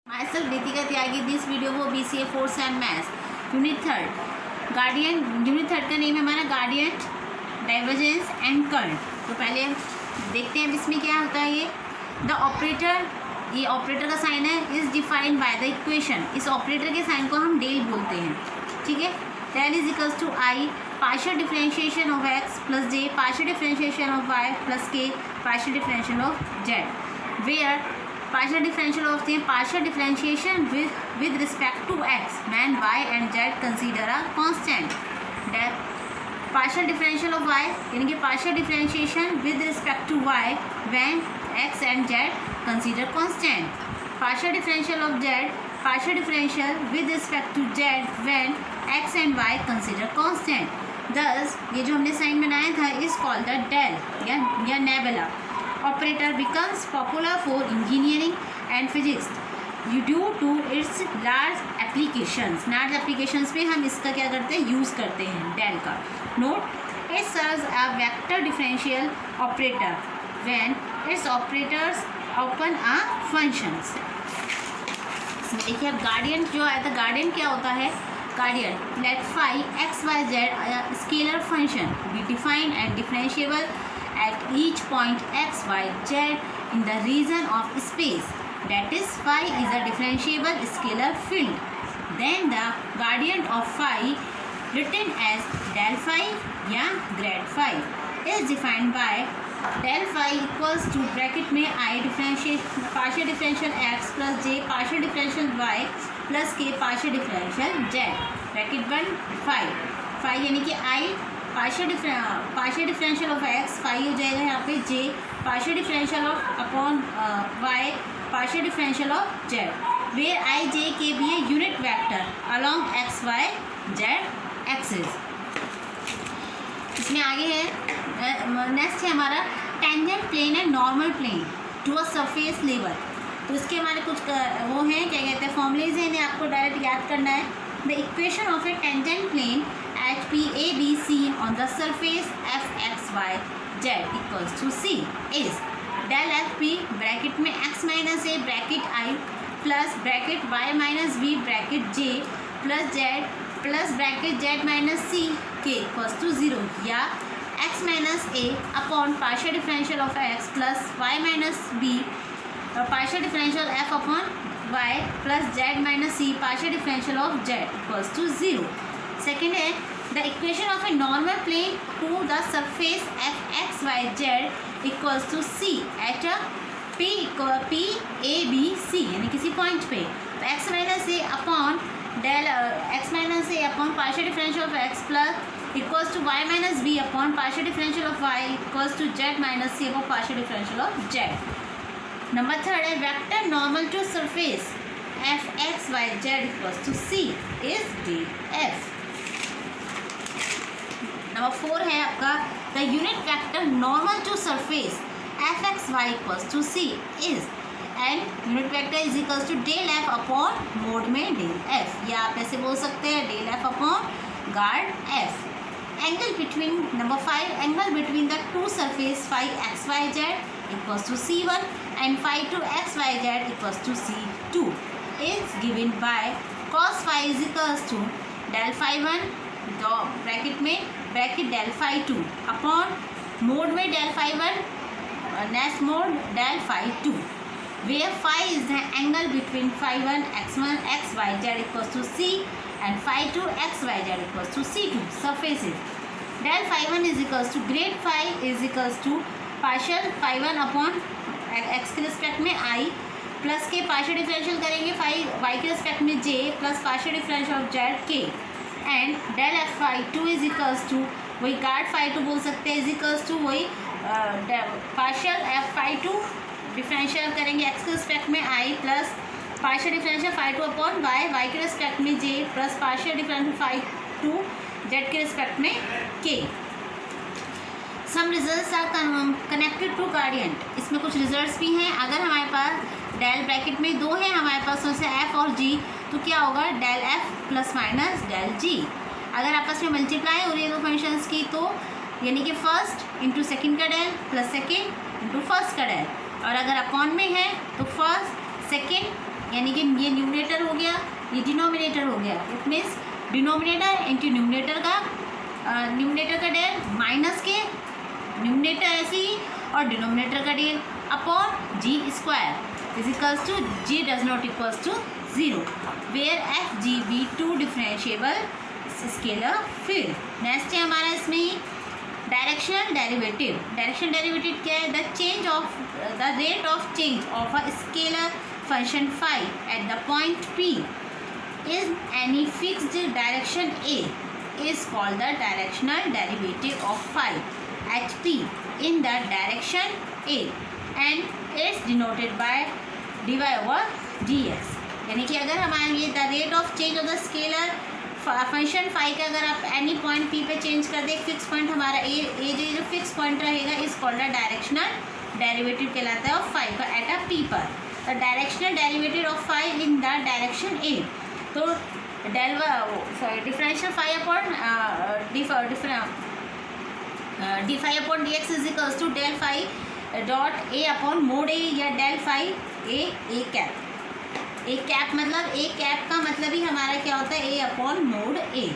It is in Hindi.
Myself Ritika Tyagi. This video वो BCA 4th and Maths unit third guardian. Unit third का नेम है हमारा गार्डियन, डाइवर्जेंस एंड करंट। तो पहले हम देखते हैं इसमें क्या होता है। ये द ऑपरेटर, ये ऑपरेटर का साइन है, is defined by the equation. इस ऑपरेटर के साइन को हम डेल बोलते हैं, ठीक है। Del is equals to I partial differentiation of X plus J partial differentiation of Y plus के partial differential of Z, where partial differential of the partial differentiation with respect to x when y and z consider a constant। partial differential of y यानी कि partial differentiation with respect to y when x and z consider constant। partial differential of z partial differential with respect to z when x and y consider constant। thus ये जो हमने साइन बनाया था is called the del या nebula operator becomes popular for engineering and physics due to its large applications। large applications में हम इसका क्या करते हैं, यूज़ करते हैं del का। note it serves a vector differential operator when its operators open a functions। इसमें देखिए अब गार्डियन जो आया था, गार्डियन क्या होता है, guardian let phi x y z a scalar function be defined and differentiable at each point x y z in the region of space, that is phi is a differentiable scalar field। then the gradient of phi written as del phi या grad phi is defined by del phi equals to bracket में I differentiate partial differential x plus j partial differential y plus k partial differential z bracket 1 phi यानी कि I partial differential of X phi हो जाएगा यहाँ पे, J partial differential of upon Y partial differential of Z, where I J K be a unit vector along X Y Z axis. इसमें आगे है नेक्स्ट है हमारा tangent plane and normal plane to a surface level. तो इसके हमारे कुछ वो हैं, क्या कहते हैं, फॉर्मूलेज हैं, इन्हें आपको डायरेक्ट याद करना है। The equation of a tangent plane at P A B C on the surface f x y z equals to C is del f p bracket में x minus a bracket I plus bracket y minus b bracket j plus z plus bracket z minus c k equals to 0 या x minus a upon partial differential of x plus y minus b partial differential f upon y plus z minus c partial differential of z equals to 0। Second है the equation of a normal plane to the surface F X Y Z equals to C at P A B C यानी किसी पॉइंट पे। तो X minus A upon del X minus A upon partial differential of X plus equals to Y minus B upon partial differential of Y equals to Z minus C upon partial differential of Z. Number third है vector normal to surface F X Y Z equals to C is D F. Number four है आपका the unit vector normal to surface F X Y equals to C is and unit vector is equals to del F upon mod में डेल एफ, या आप ऐसे बोल सकते हैं del F upon grad F. Angle between number five angle between the two surface phi X Y Z equals to C one and phi two X Y Z equals to C two is given by cos phi is equals to del phi one bracket में bracket del phi two upon mod में del phi one next mod del phi two, where phi is the angle between phi one X Y Z equals to C and phi two X Y Z equals to C two surfaces. Del phi one is equals to grade phi is equals to partial phi one upon X के रिस्पेक्ट में आई प्लस के पार्शियल डिफरेंशियल करेंगे फाई वाई के रिस्पेक्ट में J plus partial differential of Z के and del F phi two is equals to वही गार्ड फाई टू बोल सकते हैं इज इक्वल्स टू वही partial F phi two differential करेंगे एक्स के रिस्पेक्ट में I plus partial differential phi two upon Y Y के रिस्पेक्ट में J plus partial differential phi two Z के रिस्पेक्ट में K. Some results are connected to gradient. इसमें कुछ रिजल्ट्स भी हैं। अगर हमारे पास डेल ब्रैकेट में दो है हमारे पास उसमें से एफ और जी, तो क्या होगा del F plus minus del G. अगर आपस में मल्टीप्लाई हो रही है दो फंक्शंस की, तो यानी कि फर्स्ट इंटू सेकेंड का del plus second into first का डेल, और अगर अपॉन में है तो फर्स्ट सेकेंड यानी कि ये न्यूमरेटर हो गया, ये डिनोमिनेटर हो गया। It means denominator into numerator का डेल माइनस के न्यूमरेटर ऐसे ही और डिनोमिनेटर का del upon G square is equals to G does not equals to 0 where F G be two differentiable scalar field. Next है हमारा इसमें ही डायरेक्शनल डेरिवेटिव। डायरेक्शनल डेरिवेटिव क्या है? The rate of change of a scalar function phi at the point P is any fixed direction A is called the directional derivative of phi at p in the direction a and it's denoted by dy over dx। यानी कि अगर हमारे ये the rate of change of the scalar function phi का अगर आप एनी पॉइंट पी पे चेंज कर दे, फिक्स पॉइंट हमारा ए जो फिक्स पॉइंट रहेगा इस कॉल्ड द डायरेक्शनल डेरिवेटिव कहलाता है ऑफ फाई का एट अ पी पर। The directional derivative of phi in the direction A, तो del differential phi upon D phi upon D X is equals to del phi dot A upon mod A या del phi A cap. A cap मतलब ए कैप का मतलब ही हमारा क्या होता है? ए अपॉन मोड ए।